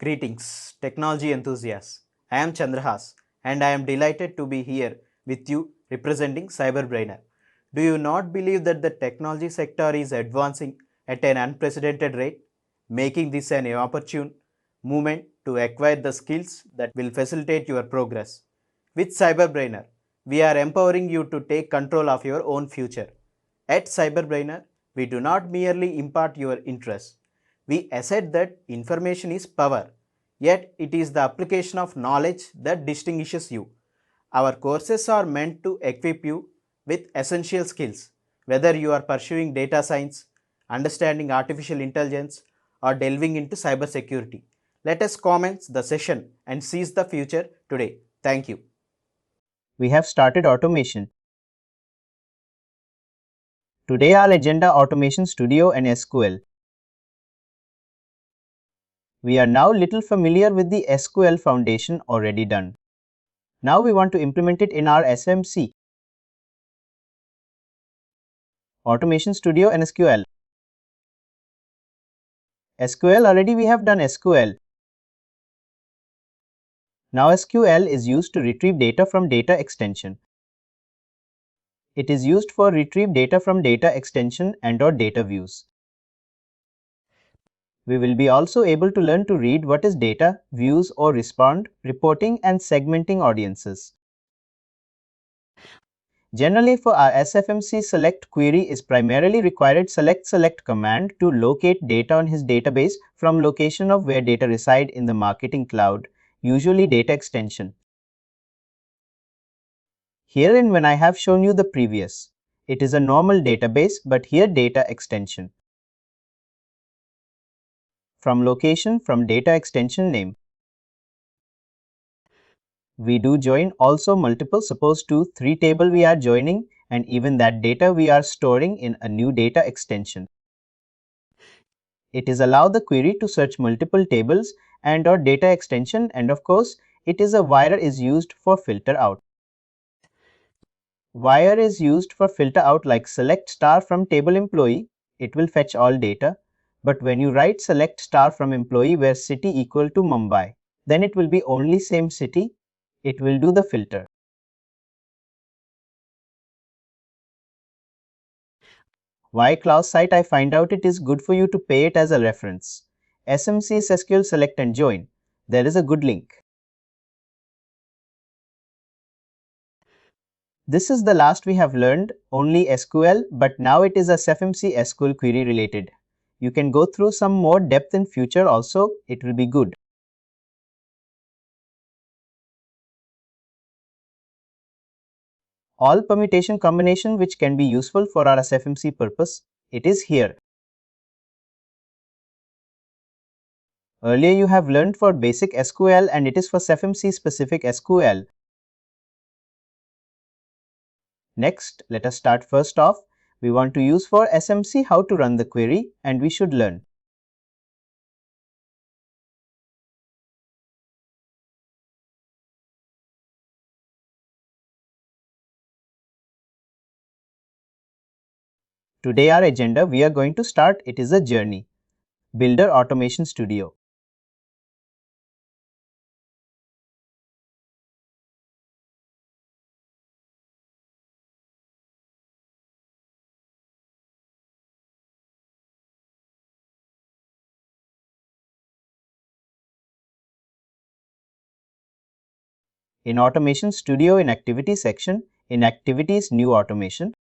Greetings, technology enthusiasts. I am Chandrahas and I am delighted to be here with you representing CyberBrainer. Do you not believe that the technology sector is advancing at an unprecedented rate, making this an opportune moment to acquire the skills that will facilitate your progress? With CyberBrainer, we are empowering you to take control of your own future. At CyberBrainer, we do not merely impart your interests. We assert that information is power, yet it is the application of knowledge that distinguishes you. Our courses are meant to equip you with essential skills, whether you are pursuing data science, understanding artificial intelligence, or delving into cybersecurity. Let us commence the session and seize the future today. Thank you. We have started automation. Today our agenda Automation Studio and SQL. We are now little familiar with the SQL foundation already done. Now we want to implement it in our SFMC. Automation Studio and SQL. SQL already we have done SQL. Now SQL is used to retrieve data from data extension. It is used for retrieve data from data extension and or data views. We will be also able to learn to read what is data, views or respond, reporting and segmenting audiences. Generally for our SFMC select query is primarily required select command to locate data on his database from location of where data reside in the marketing cloud, usually data extension. Herein when I have shown you the previous, it is a normal database but here data extension. From location from data extension name. We do join also multiple, suppose 2, 3 table we are joining and even that data we are storing in a new data extension. It is allow the query to search multiple tables and or data extension and of course it is a wire is used for filter out. Wire is used for filter out like select star from table employee, it will fetch all data. But when you write select star from employee where city equal to Mumbai, then it will be only same city, it will do the filter. Why clause site I find out it is good for you to pay it as a reference. SFMC SQL select and join. There is a good link. This is the last we have learned, only SQL, but now it is a SFMC SQL query related. You can go through some more depth in future also, it will be good. All permutation combination which can be useful for our SFMC purpose, it is here. Earlier you have learned for basic SQL and it is for SFMC specific SQL. Next, let us start first off. We want to use for SFMC how to run the query and we should learn. Today our agenda we are going to start, it is a journey. Builder Automation Studio. In Automation Studio in Activity section, in Activities New Automation.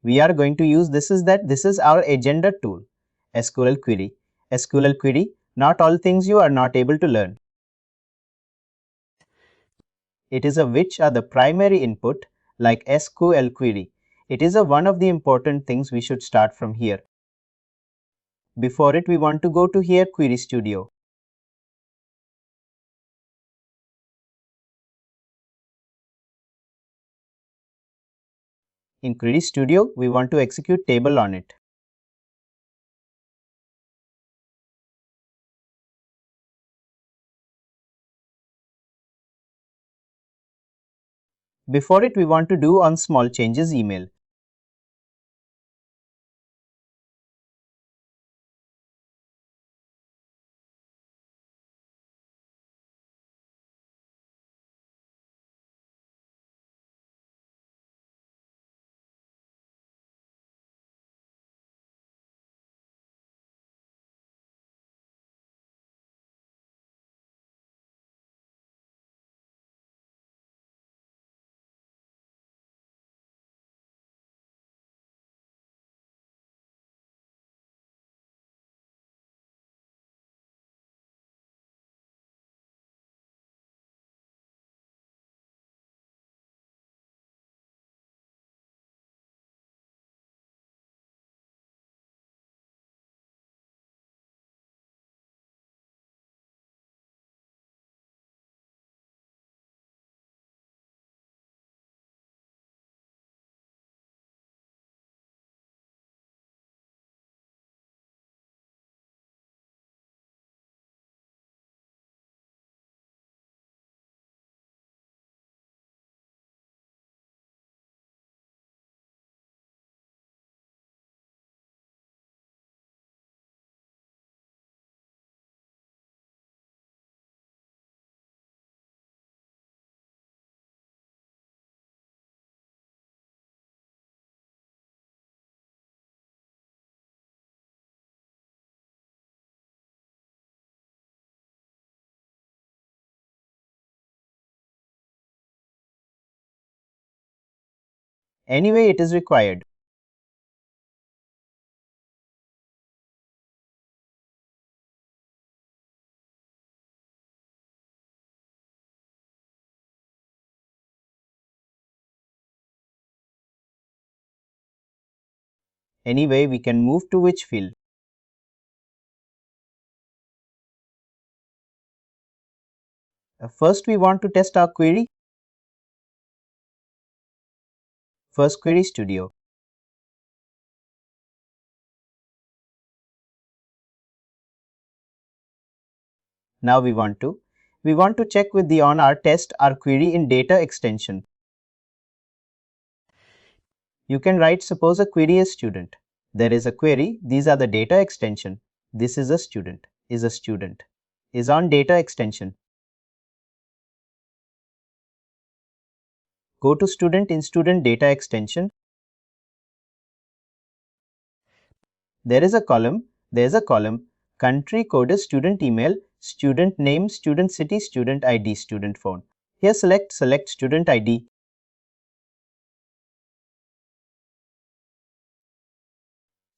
We are going to use this is our agenda tool, SQL query. SQL query, not all things you are not able to learn. It is a which are the primary input like SQL query. It is a one of the important things we should start from here. Before it we want to go to here Query Studio. In Query Studio, we want to execute table on it. Before it, we want to do on small changes email. Anyway, it is required. Anyway, we can move to which field? First, we want to test our query. First, Query Studio. Now we want to check with the on our test our query in data extension. You can write suppose a query is student. There is a query, these are the data extension. This is a student, is on data extension. Go to student in student data extension. There is a column, country code is student email, student name, student city, student ID, student phone. Here select student ID.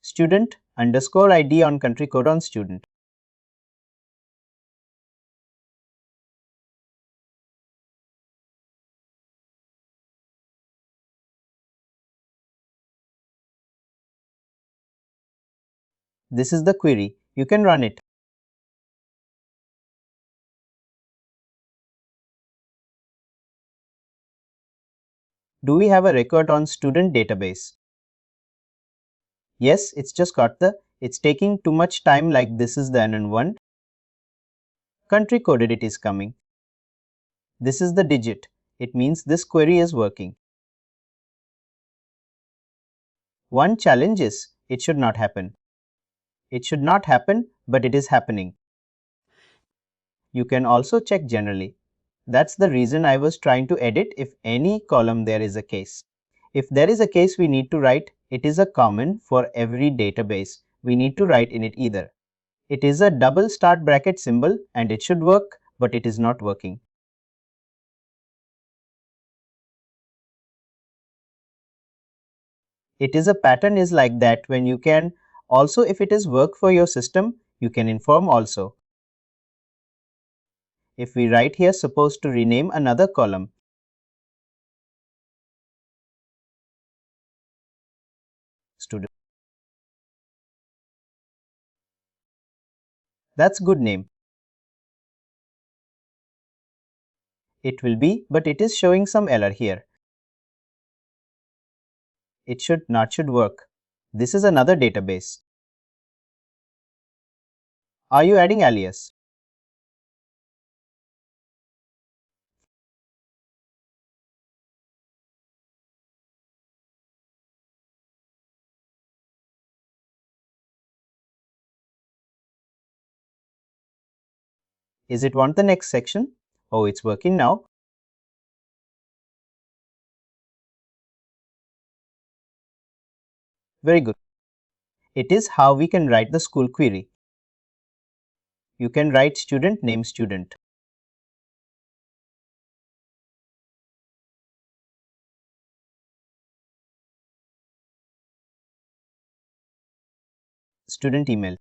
Student underscore ID on country code on student. This is the query. You can run it. Do we have a record on student database? Yes, it's just got it's taking too much time, like this is the NN1. Country coded it is coming. This is the digit. It means this query is working. One challenge is it should not happen. It should not happen, but it is happening. You can also check generally. That's the reason I was trying to edit if any column there is a case. If there is a case we need to write, it is a common for every database. We need to write in it either. It is a double start bracket symbol and it should work, but it is not working. It is a pattern is like that when you can also, if it is work for your system, you can inform also. If we write here suppose to rename another column, student. That's good name. It will be, but it is showing some error here. It should work. This is another database. Are you adding alias? Is it want the next section? Oh, it's working now. Very good. It is how we can write the school query. You can write student name student. Student email.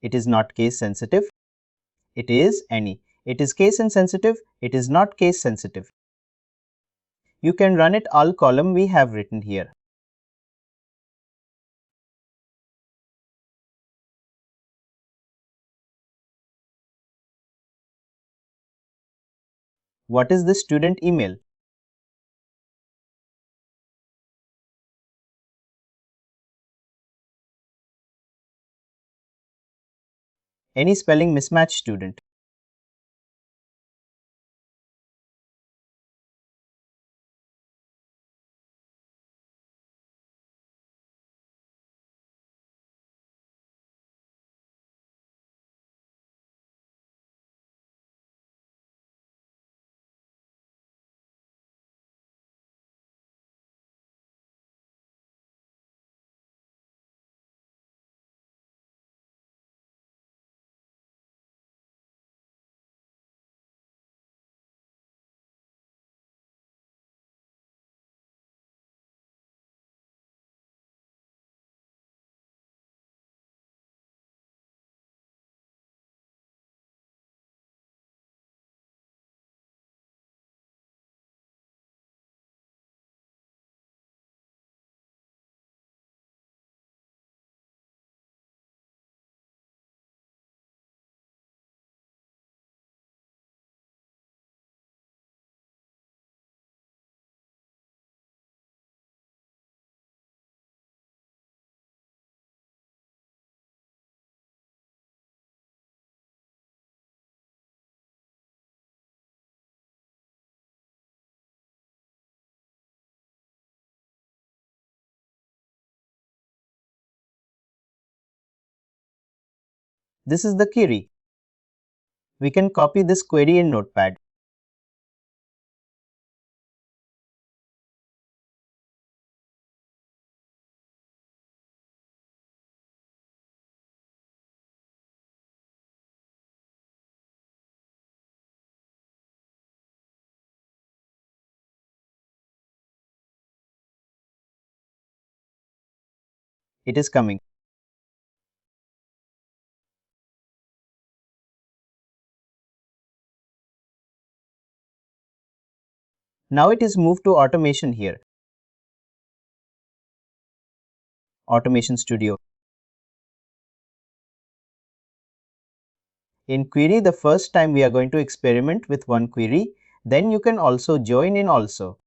It is not case sensitive. It is any. It is case insensitive. It is not case sensitive. You can run it all column we have written here. What is the student email? Any spelling mismatch student. This is the query. We can copy this query in Notepad. It is coming. Now it is moved to automation here. Automation Studio. In query, the first time we are going to experiment with one query, then you can also join in also.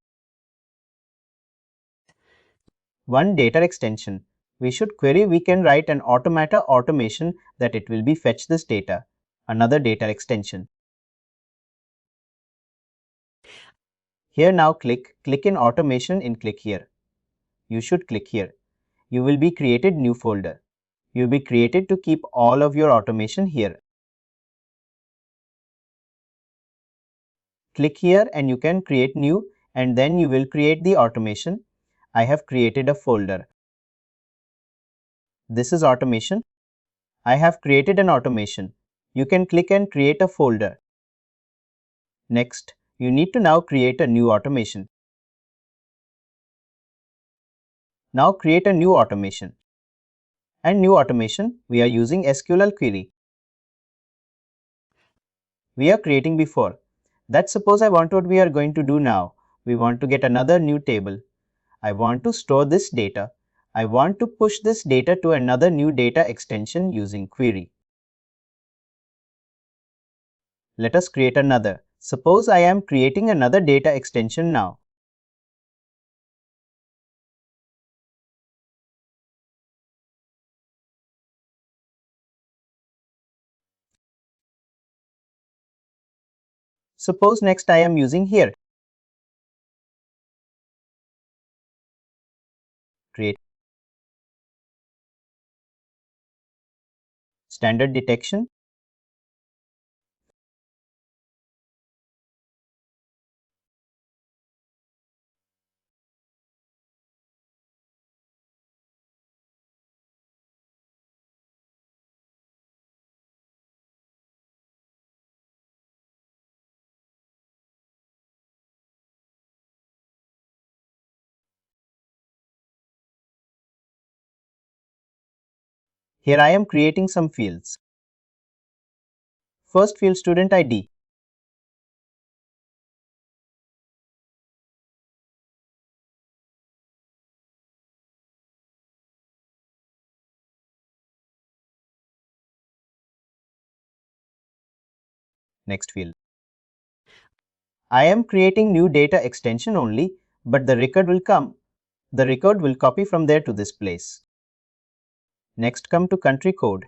One data extension. We should query, we can write an automata automation that it will be fetch this data. Another data extension. Here now click in automation in click here. You should click here. You will be created new folder. You will be created to keep all of your automation here. Click here and you can create new and then you will create the automation. I have created a folder. This is automation. I have created an automation. You can click and create a folder. Next, you need to now create a new automation. Now create a new automation. And new automation, we are using SQL query. We are creating before. Let's suppose I want what we are going to do now. We want to get another new table. I want to store this data. I want to push this data to another new data extension using query. Let us create another. Suppose I am creating another data extension now. Suppose next I am using here. Create standard detection. Here I am creating some fields. First field, student ID. Next field. I am creating new data extension only, but the record will copy from there to this place. Next, come to country code.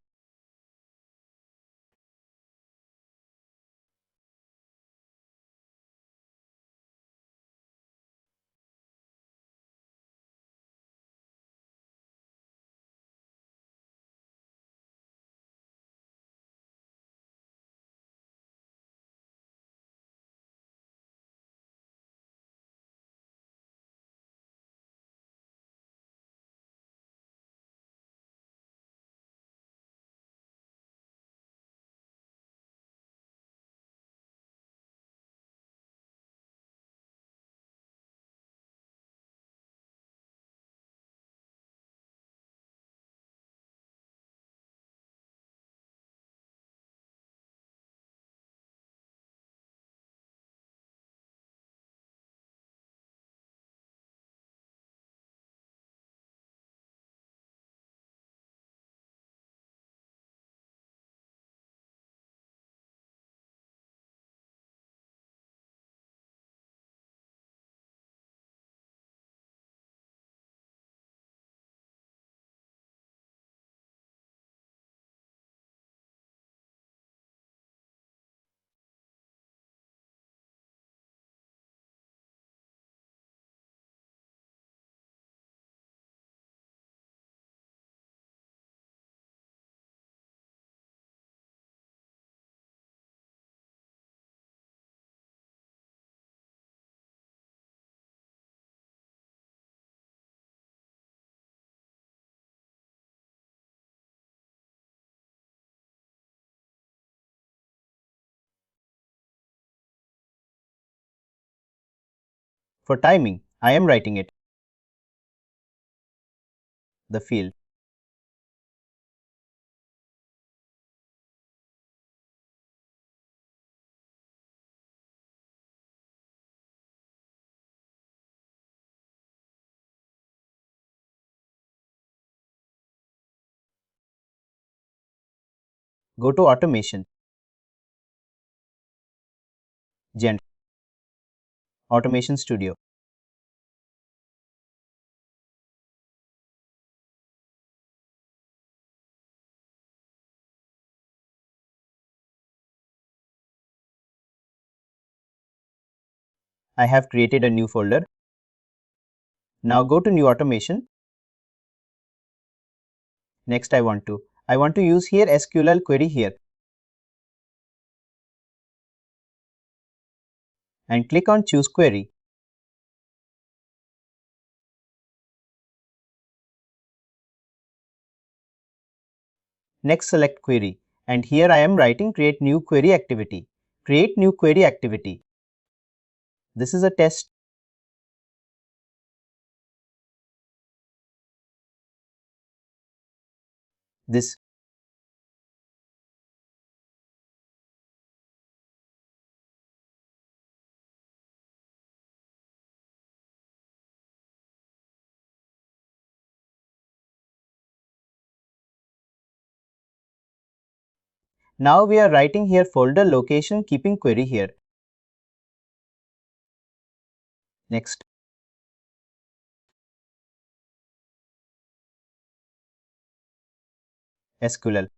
For timing, I am writing it. The field. Go to automation. Gen. Automation Studio. I have created a new folder. Now go to new automation. Next I want to use here SQL query here. And click on choose query. Next select query. And here I am writing create new query activity. Create new query activity. This is a test. This. Now we are writing here folder location keeping query here. Next. SQL.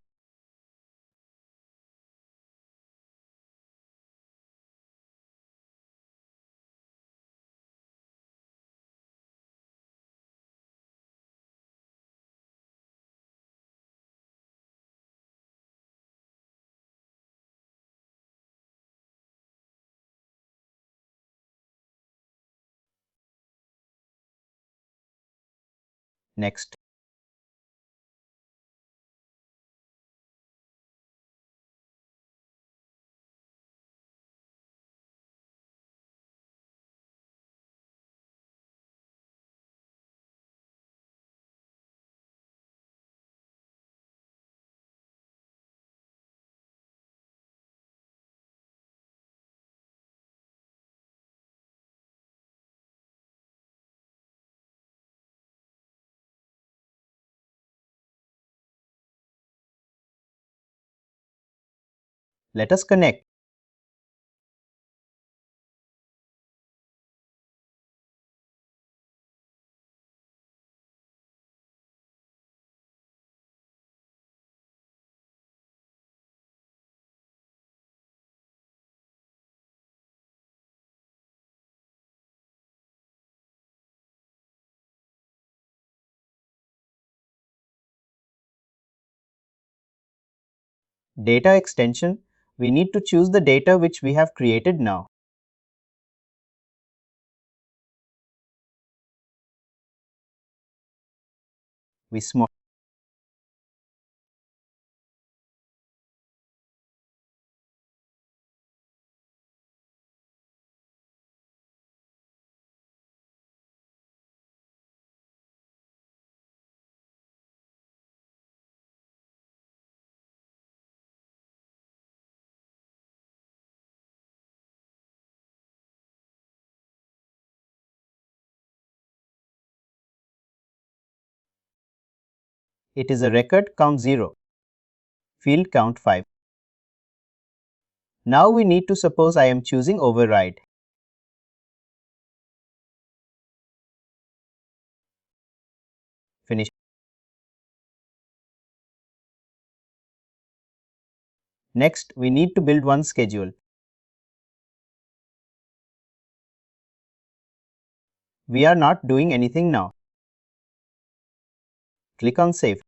Next. Let us connect. Data extension, we need to choose the data which we have created now. We small It is a record count 0, field count 5. Now we need to suppose I am choosing override. Finish. Next, we need to build one schedule. We are not doing anything now. Click on Save.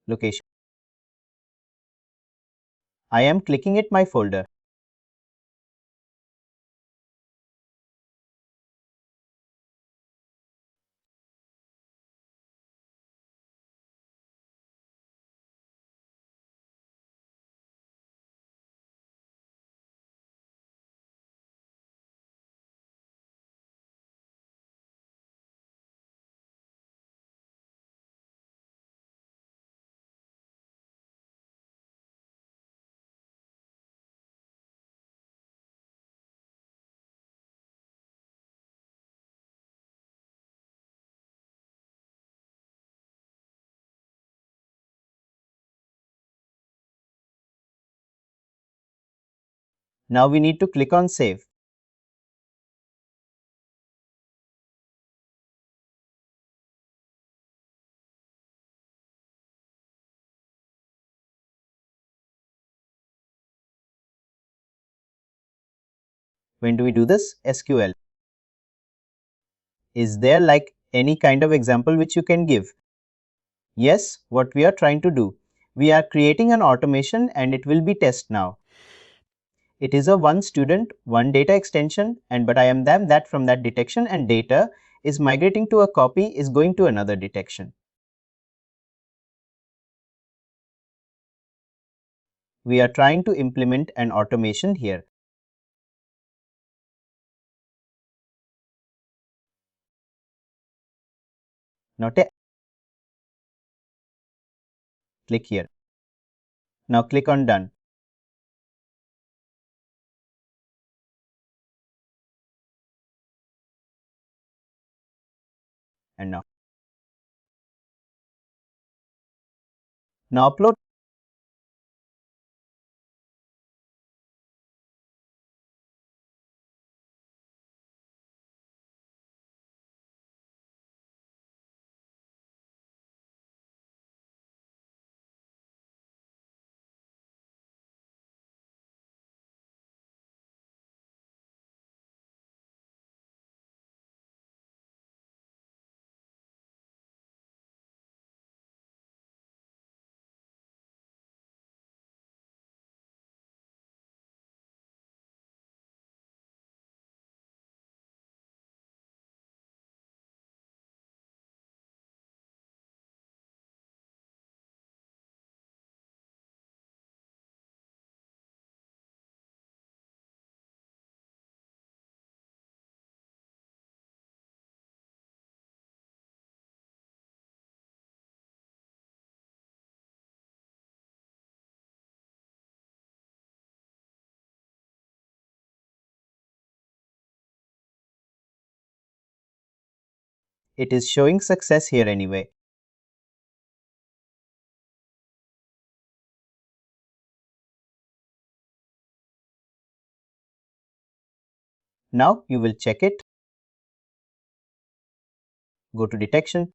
Location. I am clicking at my folder. Now we need to click on Save. When do we do this? SQL. Is there like any kind of example which you can give? Yes, what we are trying to do. We are creating an automation and it will be test now. It is a one student, one data extension, and but I am them that from that detection and data is migrating to a copy is going to another detection. We are trying to implement an automation here. Now click here. Now click on Done. And now upload. It is showing success here anyway. Now you will check it. Go to detection.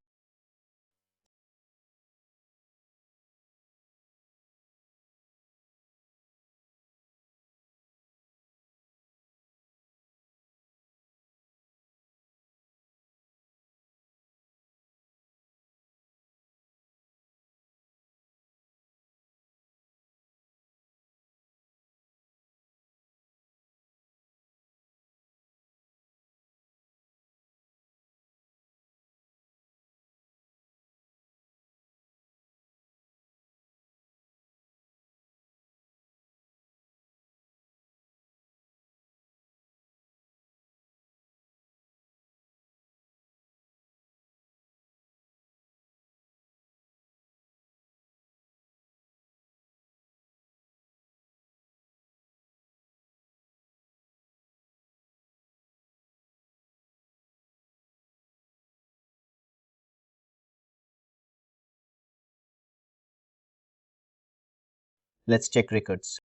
Let's check records.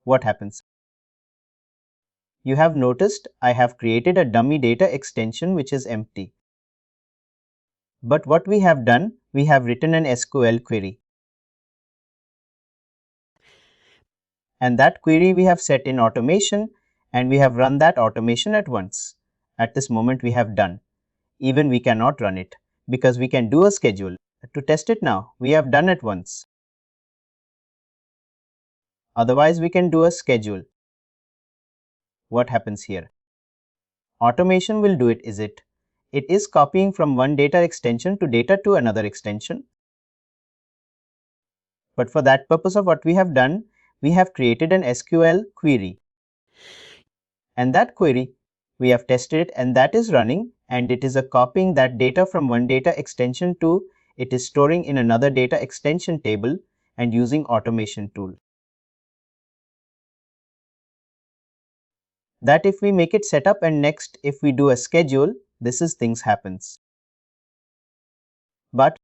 What happens? You have noticed I have created a dummy data extension which is empty. But what we have done, we have written an SQL query. And that query we have set in automation, and we have run that automation at once. At this moment we have done. Even we cannot run it because we can do a schedule. To test it now, we have done it once. Otherwise we can do a schedule. What happens here? Automation will do it, is it? It is copying from one data extension to data to another extension. But for that purpose of what we have done, we have created an SQL query. And that query, we have tested it and that is running, and it is a copying that data from one data extension to it is storing in another data extension table and using automation tool. That if we make it set up and next if we do a schedule, this is things happens. But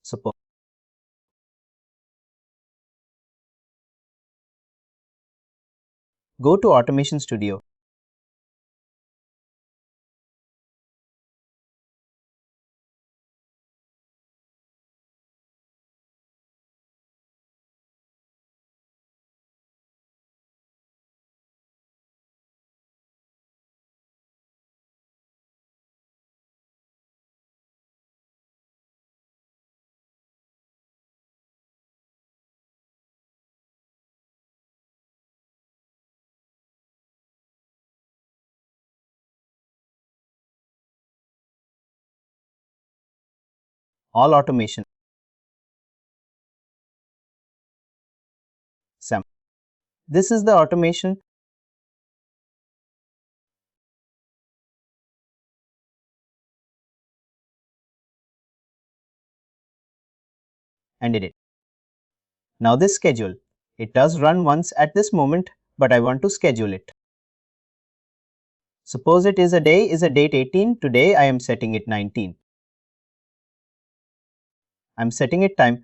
suppose go to Automation Studio. All automation. Sum. This is the automation. And did it. Now this schedule, it does run once at this moment, but I want to schedule it. Suppose it is a date 18, today I am setting it 19. I'm setting it time.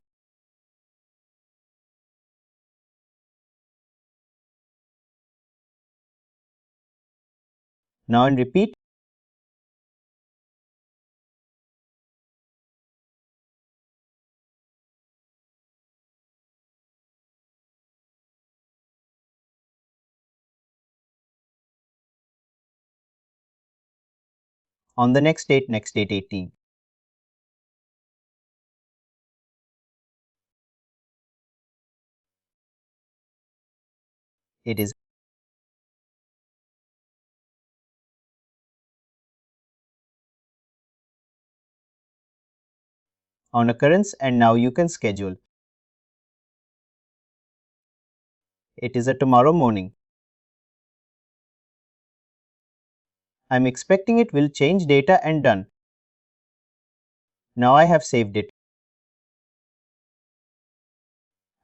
Now and repeat. On the next date 18. It is on occurrence and now you can schedule. It is a tomorrow morning. I'm expecting it will change data and done. Now I have saved it.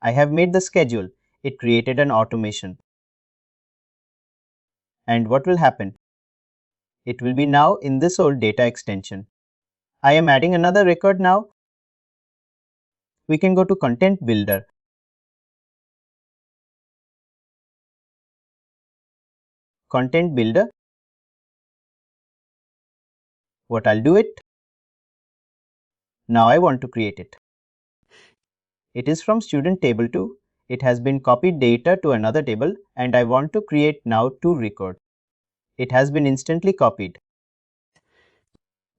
I have made the schedule. It created an automation. And what will happen? It will be now in this old data extension. I am adding another record now. We can go to Content Builder. Content Builder. What I'll do it. Now I want to create it. It is from student table 2. It has been copied data to another table and I want to create now 2 record. It has been instantly copied.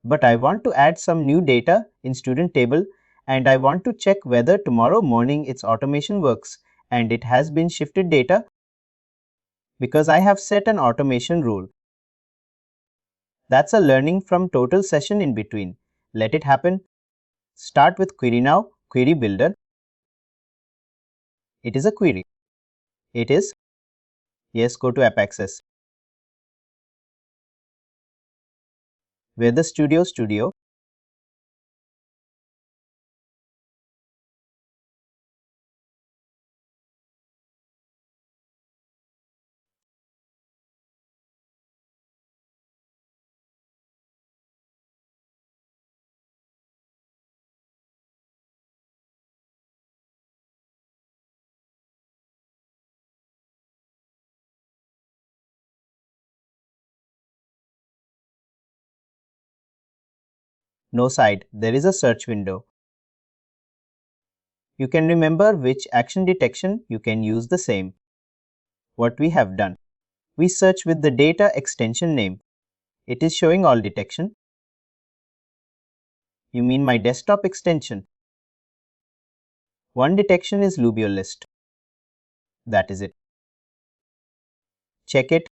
But I want to add some new data in student table and I want to check whether tomorrow morning its automation works and it has been shifted data because I have set an automation rule. That's a learning from total session in between. Let it happen. Start with query now, query builder. It is a query. It is. Yes, go to app access. Where the studio. No side, there is a search window. You can remember which action detection, you can use the same. What we have done. We search with the data extension name. It is showing all detection. You mean my desktop extension. One detection is Lubiol list. That is it. Check it.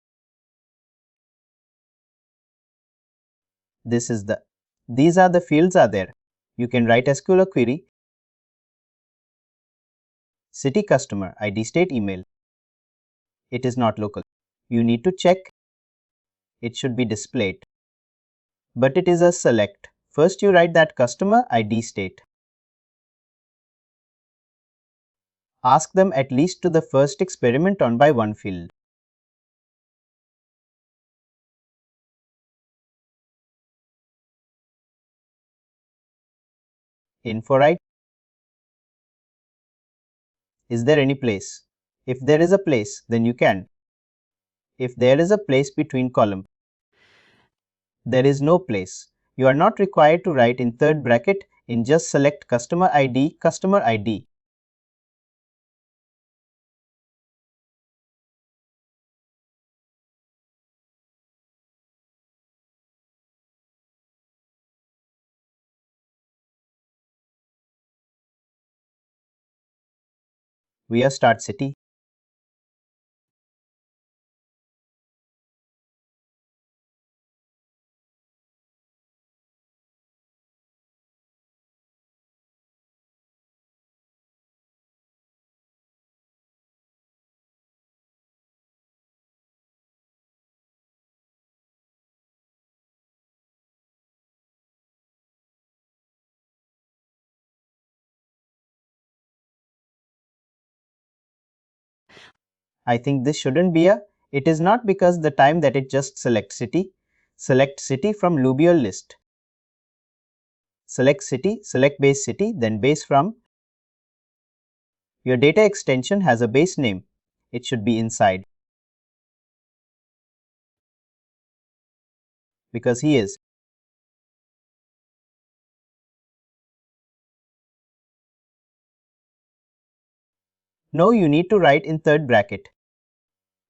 These are the fields are there. You can write SQL query. City customer ID state email. It is not local. You need to check. It should be displayed. But it is a select. First you write that customer ID state. Ask them at least to the first experiment on by one field. Info right. Is there any place? If there is a place, then you can. If there is a place between column, there is no place. You are not required to write in third bracket in just select customer ID, customer ID. We are start city. I think this shouldn't be a. It is not because the time that it just select city. Select city from Lubiol list. Select city, select base city, then base from. Your data extension has a base name. It should be inside. Because he is. No, you need to write in third bracket.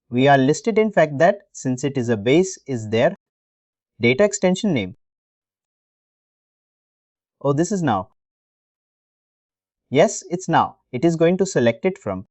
We are listed in fact that since it is a base is there. Data extension name. Oh, this is now. Yes, it's now. It is going to select it from.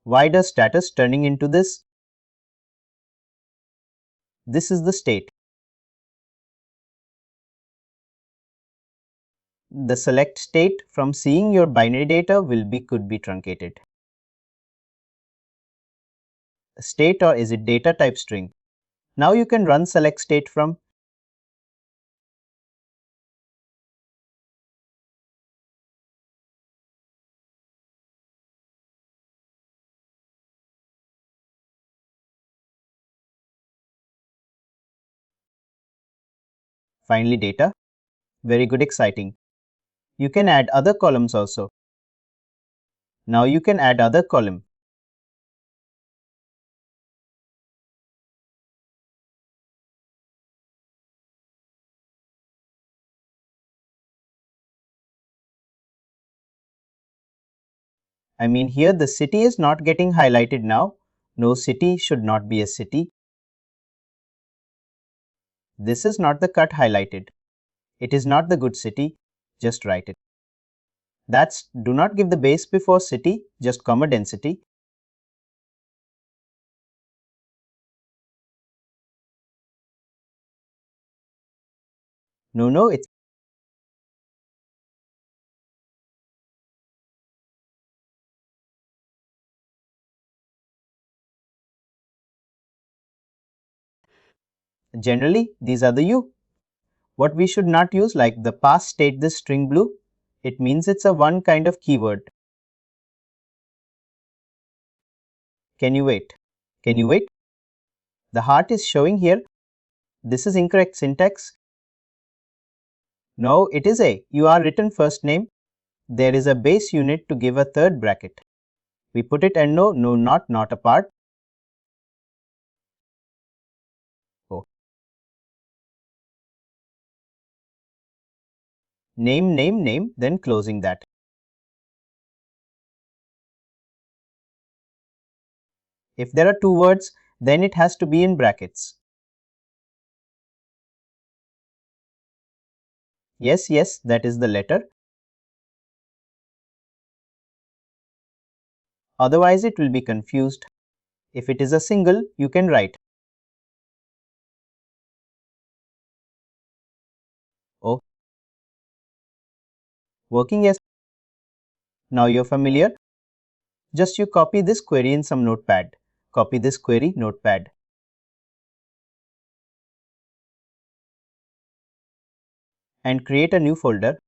Why does status turning into this? This is the state. The select state from seeing your binary data could be truncated. State, or is it data type string? Now you can run select state from. Finally data. Very good, exciting. You can add other columns also. Now you can add other column. I mean, here the city is not getting highlighted now. No, city should not be a city. This is not the cut highlighted. It is not the good city. Just write it. Do not give the base before city, just comma density. No, it's generally these are the U. What we should not use, like the past state, this string blue, it means it's a one kind of keyword. Can you wait? Can you wait? The heart is showing here. This is incorrect syntax. No, it is a. You are written first name. There is a base unit to give a third bracket. We put it and no, not apart. Oh. Name, then closing that. If there are two words, then it has to be in brackets. Yes, that is the letter. Otherwise, it will be confused. If it is a single, you can write. Oh. Working, yes. Now you're familiar. Just you copy this query in some notepad. Copy this query, notepad. And create a new folder.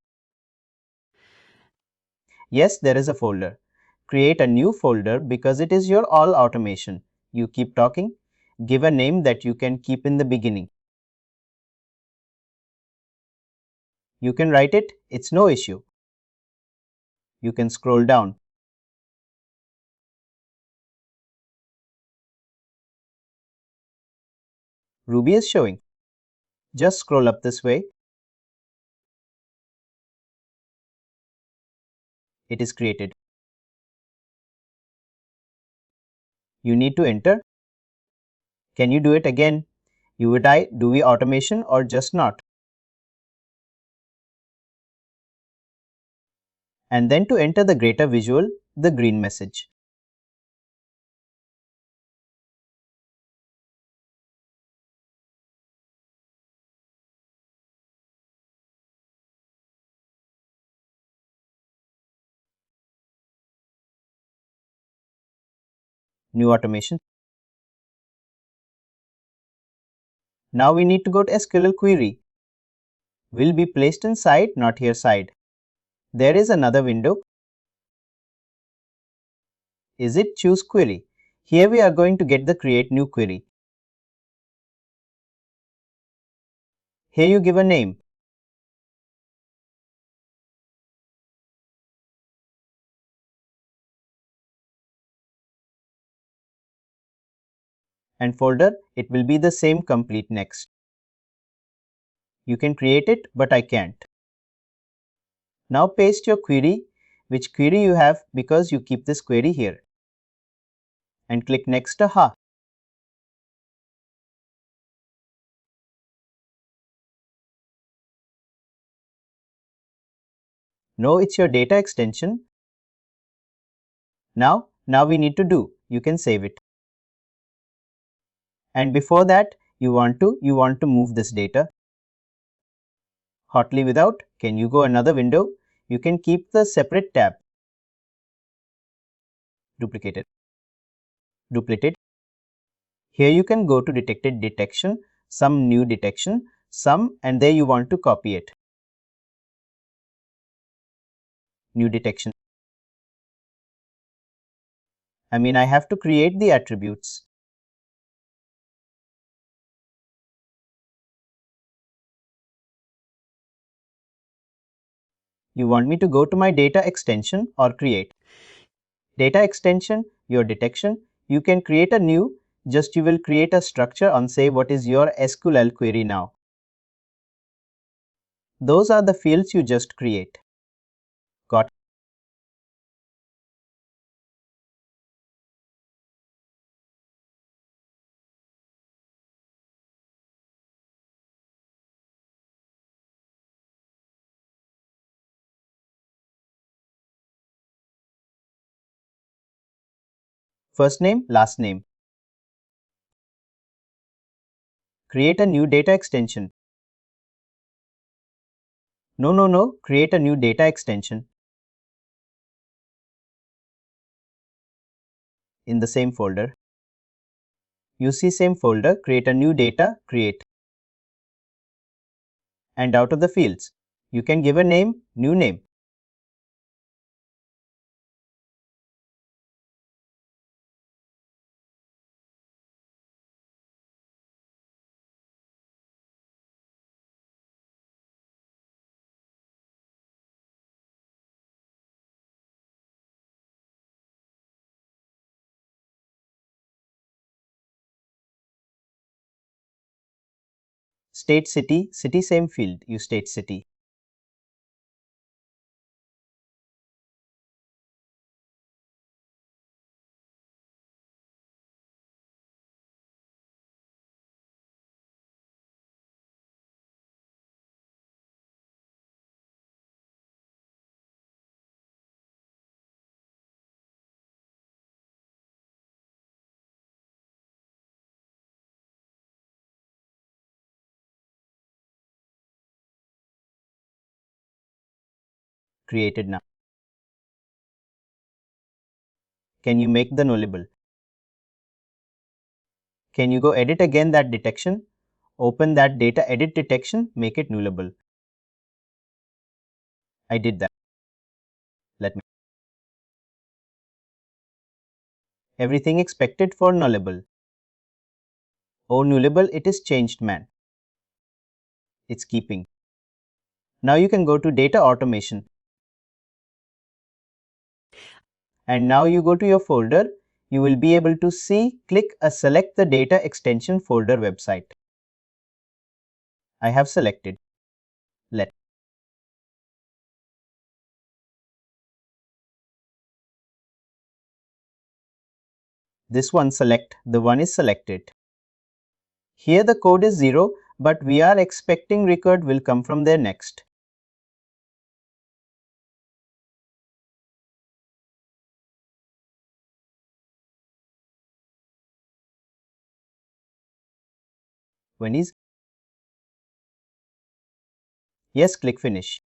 Yes, there is a folder. Create a new folder because it is your all automation. You keep talking. Give a name that you can keep in the beginning. You can write it. It's no issue. You can scroll down. Ruby is showing. Just scroll up this way. It is created. You need to enter. Can you do it again? You would I do we automation or just not? And then to enter the greater visual, the green message. New automation. Now we need to go to SQL query. Will be placed inside, not here side. There is another window. Is it choose query? Here we are going to get the create new query. Here you give a name. And folder, it will be the same complete next. You can create it, but I can't. Now paste your query, which query you have because you keep this query here. And click next. Aha. No, it's your data extension. Now Now we need to do, you can save it. And before that, you want to move this data hotly without. Can you go another window? You can keep the separate tab. Duplicate it. Duplicate. Here you can go to detected detection, some new detection, some, and there you want to copy it. New detection. I have to create the attributes. You want me to go to my data extension or create. Data extension, your detection, you can create a new, just you will create a structure on say what is your SQL query now. Those are the fields you just create. Got it? First name, last name. Create a new data extension. No. Create a new data extension. In the same folder. You see same folder, create a new data, create. And out of the fields, you can give a name, new name. State city, city same field, you state city. Created now. Can you make the nullable? Can you go edit again that detection? Open that data edit detection, make it nullable. I did that. Let me. Everything expected for nullable. Oh, nullable, it is changed, man. It's keeping. Now you can go to data automation. And now you go to your folder, you will be able to see, click a select the data extension folder website. I have selected. Let. This one select, the one is selected. Here the code is 0, but we are expecting record will come from there next. When is? Yes, click finish.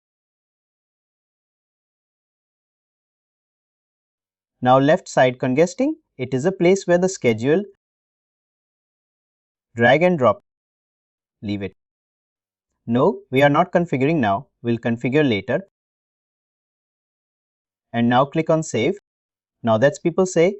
Now left side congesting, it is a place where the schedule, drag and drop, leave it. No, we are not configuring now, we'll configure later. And now click on save. Now that's people say,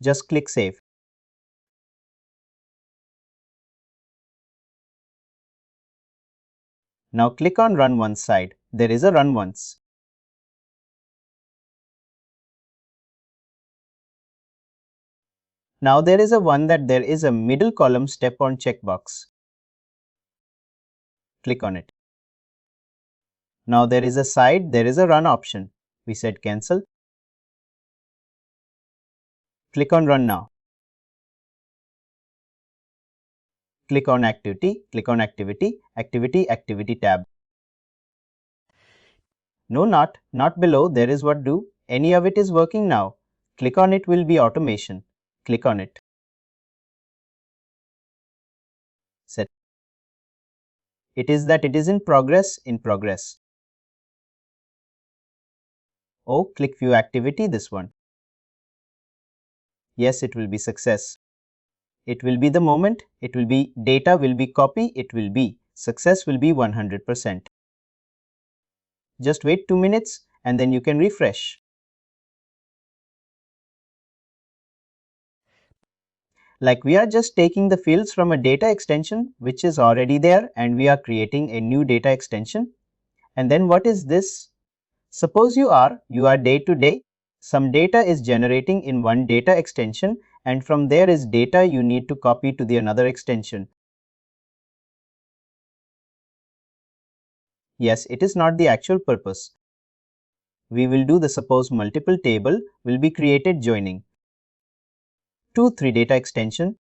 just click save. Now click on run once side. There is a run once. Now there is a one that there is a middle column step on checkbox. Click on it. Now there is a run option. We said cancel. Click on run now. Click on activity, activity tab. No, not below, there is what do. Any of it is working now. Click on it will be automation. Click on it. Set. It is that it is in progress, Oh, click view activity, this one. Yes, it will be success. It will be the moment, it will be data will be copy, it will be success will be 100%. Just wait 2 minutes and then you can refresh. Like we are just taking the fields from a data extension which is already there and we are creating a new data extension. And then what is this? Suppose you are day to day, some data is generating in one data extension and from there is data you need to copy to the another extension. Yes, it is not the actual purpose. We will do the suppose multiple table will be created joining 2-3 data extension.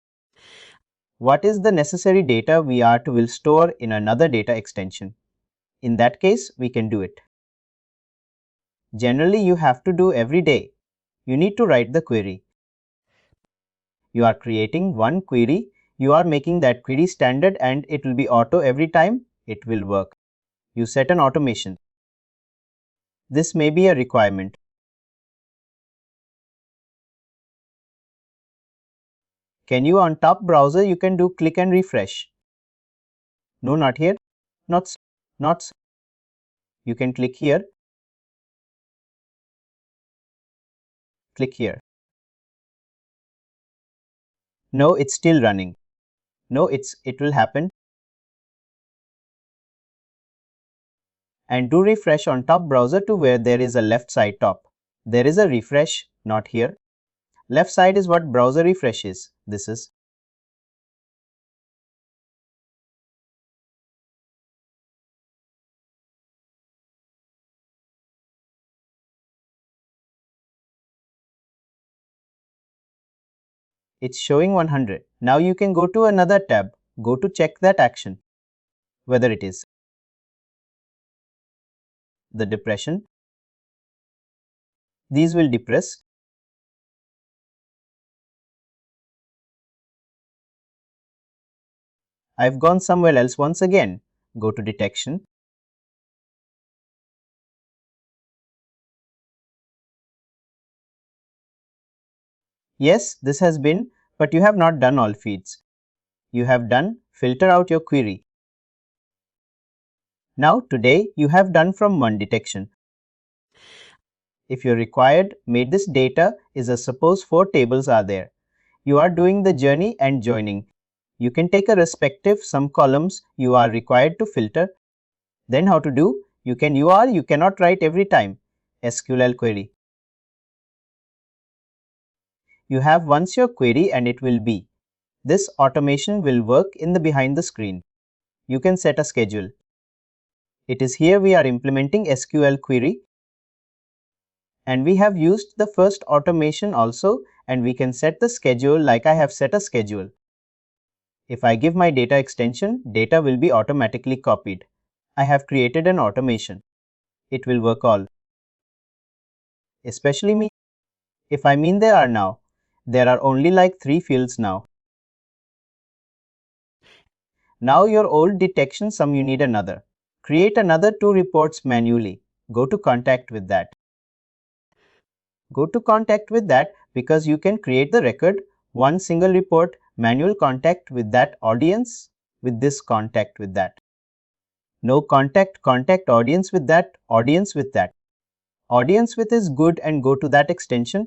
What is the necessary data we are to will store in another data extension? In that case, we can do it. Generally, you have to do every day. You need to write the query. You are creating one query. You are making that query standard and it will be auto every time. It will work. You set an automation. This may be a requirement. Can you on top browser you can do click and refresh. No, not here. Not. You can click here. Click here. No, it's still running. No, it will happen. And do refresh on top browser to where there is a left side top. There is a refresh, not here. Left side is what browser refresh is. This is. It's showing 100. Now you can go to another tab. Go to check that action. Whether it is the depression. These will depress. I've gone somewhere else once again. Go to detection. Yes, this has been, but you have not done all feeds. You have done filter out your query. Now today you have done from one detection. If you're required, made this data is a suppose 4 tables are there. You are doing the journey and joining. You can take a respective some columns you are required to filter. Then how to do? You cannot write every time SQL query. You have once your query and it will be. This automation will work in the behind the screen. You can set a schedule. It is here we are implementing SQL query. And we have used the first automation also and we can set the schedule like I have set a schedule. If I give my data extension, data will be automatically copied. I have created an automation. It will work all. Especially me. If I mean there are only like 3 fields now. Now your old detection sum you need another. Create another 2 reports manually. Go to contact with that. Go to contact with that because you can create the record, one single report, manual contact with that audience, with this contact with that. No contact audience with that, audience with that. Audience with is good and go to that extension.